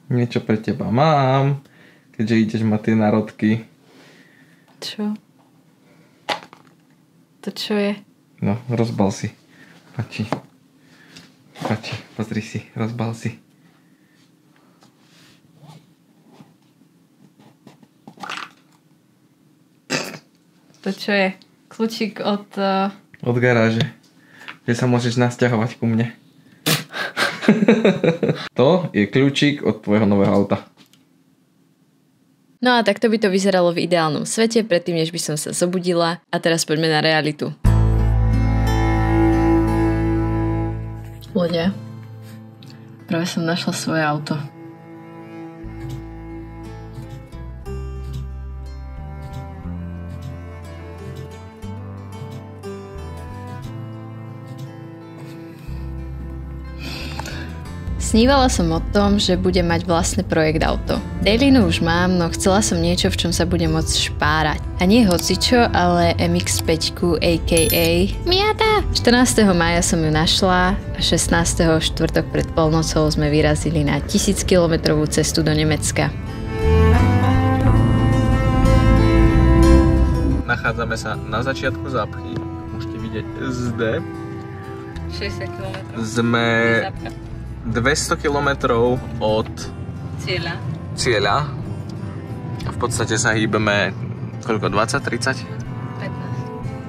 Niečo pre teba mám, keďže ideš mať tie národky. Čo? To čo je? No, rozbal si. Pači, pozri si, rozbal si. To čo je? Kľúčik od... Od garáže. Že sa môžeš nasťahovať ku mne. To je kľúčik od tvojho nového auta. No a takto by to vyzeralo v ideálnom svete, predtým než by som sa zobudila. A teraz poďme na realitu. Ľudia, práve som našla svoje auto. Snívala som o tom, že budem mať vlastný projekt auto. Dailinu už mám, no chcela som niečo, v čom sa budem môcť špárať. A nie hocičo, ale MX-5 aka Miata! 14. mája som ju našla a 16. štvrtok pred polnocou sme vyrazili na 1000-kilometrovú cestu do Nemecka. Nachádzame sa na začiatku zápchy. Môžete vidieť zde. 60 km. Sme 200 kilometrov od cieľa. V podstate sa hýbeme koľko? 20, 30?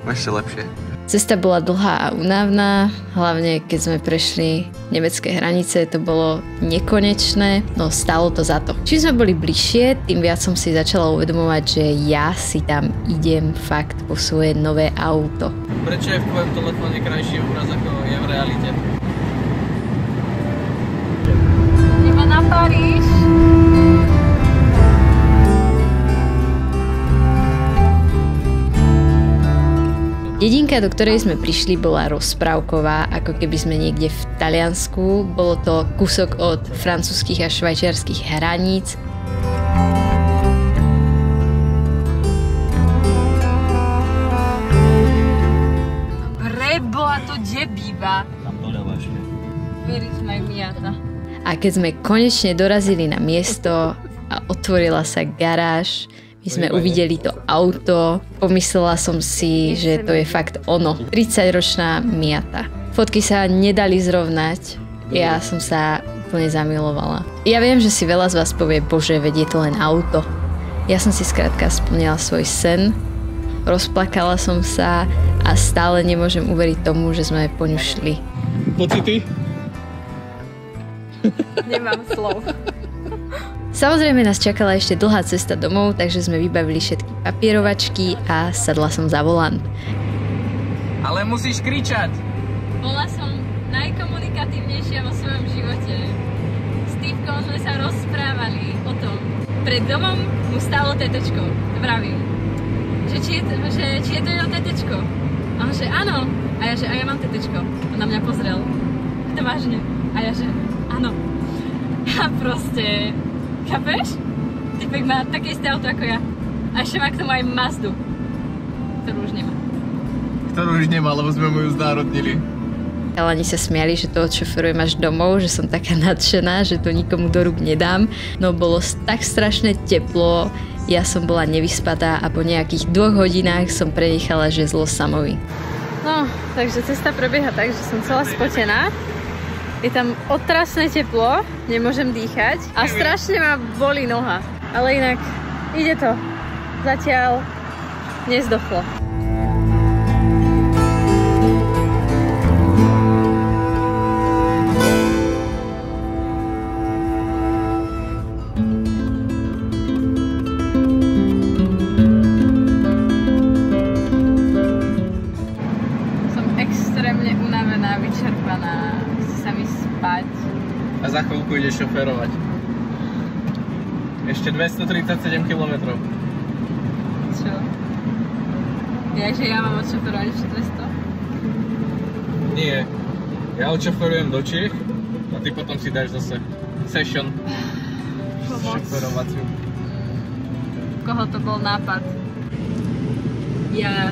15. Ešte lepšie. Cesta bola dlhá a únavná, hlavne keď sme prešli nemecké hranice, to bolo nekonečné, no stálo to za to. Čím sme boli bližšie, tým viac som si začala uvedomovať, že ja si tam idem fakt po svoje nové auto. Prečo je v tvojom telefóne krajší obraz ako je v realite? Iba na Paríž. Dedinka, do ktorej sme prišli, bola rozprávková, ako keby sme niekde v Taliansku. Bolo to kúsok od francúzskych a švajčiarskych hraníc. Preboha, to kde býva? Tam dole vlastne. Vyričná Miata. A keď sme konečne dorazili na miesto a otvorila sa garáž, my sme uvideli to auto, pomyslela som si, že to je fakt ono. 30-ročná Miata. Fotky sa nedali zrovnať, ja som sa úplne zamilovala. Ja viem, že si veľa z vás povie, bože, veď je to len auto. Ja som si skrátka splnila svoj sen, rozplakala som sa a stále nemôžem uveriť tomu, že sme po ňu šli. Pocity? Nemám slov. Samozrejme nás čakala ešte dlhá cesta domov, takže sme vybavili všetky papierovačky a sadla som za volant. Ale musíš kričať! Bola som najkomunikatívnejšia vo svojom živote. S Tývkom sme sa rozprávali o tom. Pred domom mu stálo tetečko. Vravím, že či je to jeho tetečko. A on že áno. A ja že a ja mám tetečko. On na mňa pozrel. To vážne. A ja že áno. A proste, chápeš? Typek má také isté auto ako ja. A ešte má k tomu aj Mazdu, ktorú už nemá. Ktorú už nemá, lebo sme mu ju znárodnili. Chalani sa smiali, že to odšoferujem až domov, že som taká nadšená, že to nikomu do rúk nedám. No bolo tak strašne teplo, ja som bola nevyspatá a po nejakých 2 hodinách som prenechala žezlo Samovi. No, takže cesta prebieha tak, že som celá spotená. Je tam otrasné teplo, nemôžem dýchať a strašne ma bolí noha. Ale inak ide to. Zatiaľ nezdochlo. Som extrémne unavená, vyčerpaná. Sa mi spať. A za chvíľku ideš šoférovať. Ešte 237 km. Čo? Jakže ja mám odšoferovať ešte 200? Nie. Ja odšoferujem do Čiech a ty potom si dáš zase session šoferovaciu. Koho to bol nápad? Ja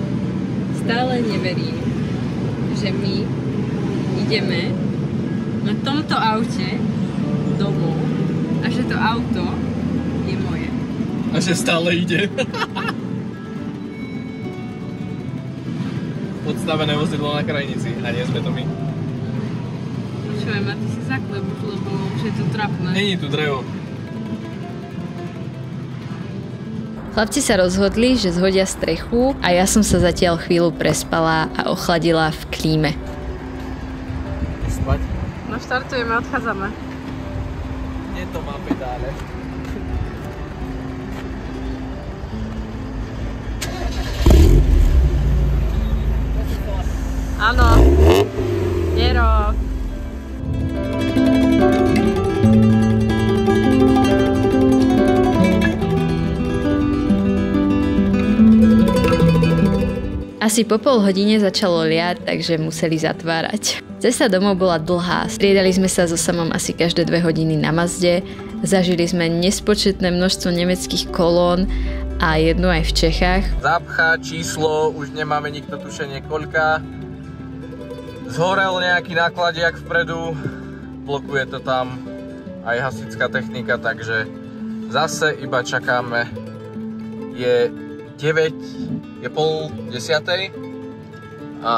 stále neverím, že my ideme na tomto aute domov a A že to auto je moje. A že stále ide. Odstavené vozidlo na krajnici a nie sme to my. Počujem, a ty si zaklep už, lebo už je to trapné. Není tu drevo. Chlapci sa rozhodli, že zhodia strechu a ja som sa zatiaľ chvíľu prespala a ochladila v klíme. Spať? No štartujeme, odchádzame. Nie to má pedále. Áno. Jero. Asi po pol hodine začalo liať, takže museli zatvárať. Cesta domov bola dlhá, striedali sme sa so Samom asi každé 2 hodiny na Mazde, zažili sme nespočetné množstvo nemeckých kolón a jednu aj v Čechách. Zápcha, číslo, už nemáme nikto tušenie koľka. Zhorel nejaký nákladiak vpredu, blokuje to tam aj hasická technika, takže zase iba čakáme. Je 9, je pol 10. A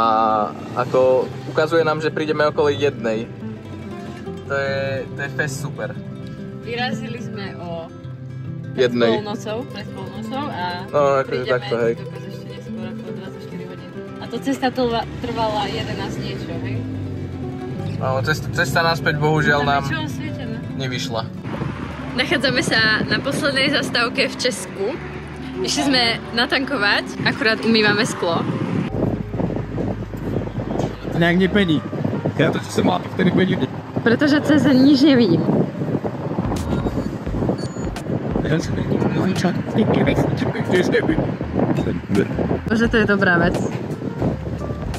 ako ukazuje nám, že prídeme okolo 1. To je fest super. Vyrazili sme o 1. pred polnocou a no, akože takto, hej. Ešte neskôr ako 24 hodín. A to cesta trvala 11 niečo, hej? No, cesta naspäť bohužiaľ nám nevyšla. Nachádzame sa na poslednej zastávke v Česku. Išli sme natankovať, akurát umývame sklo. Nejak nepení. Ja to, čo som mal, ktorý pení. Pretože cez nič nevidím. Bože, to je dobrá vec.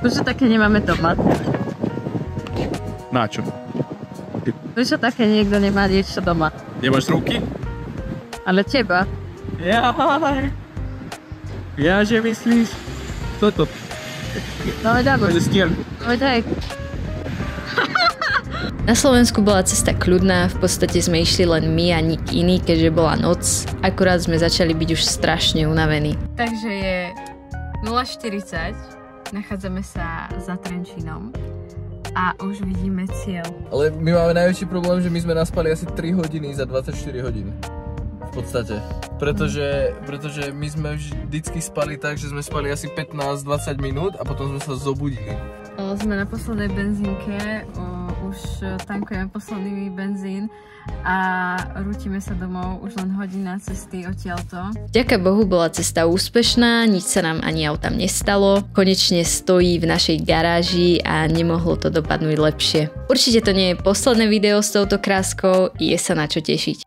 Bože, také nemáme doma. Na čo? Bože, také niekto nemá niečo doma. Nemáš ruky? Ale teba. Ja, že myslíš? Toto. No ďakujem. No daj. Na Slovensku bola cesta kľudná, v podstate sme išli len my a nik iný, keďže bola noc. Akurát sme začali byť už strašne unavení. Takže je 0:40, nachádzame sa za Trenčínom a už vidíme cieľ. Ale my máme najväčší problém, že my sme naspali asi 3 hodiny za 24 hodín. V podstate. Pretože my sme vždycky spali tak, že sme spali asi 15-20 minút a potom sme sa zobudili. Sme na poslednej benzínke, už tankujeme posledný benzín a rútime sa domov, už len hodina cesty odtiaľto. Vďaka Bohu bola cesta úspešná, nič sa nám ani autám nestalo. Konečne stojí v našej garáži a nemohlo to dopadnúť lepšie. Určite to nie je posledné video s touto kráskou, je sa na čo tešiť.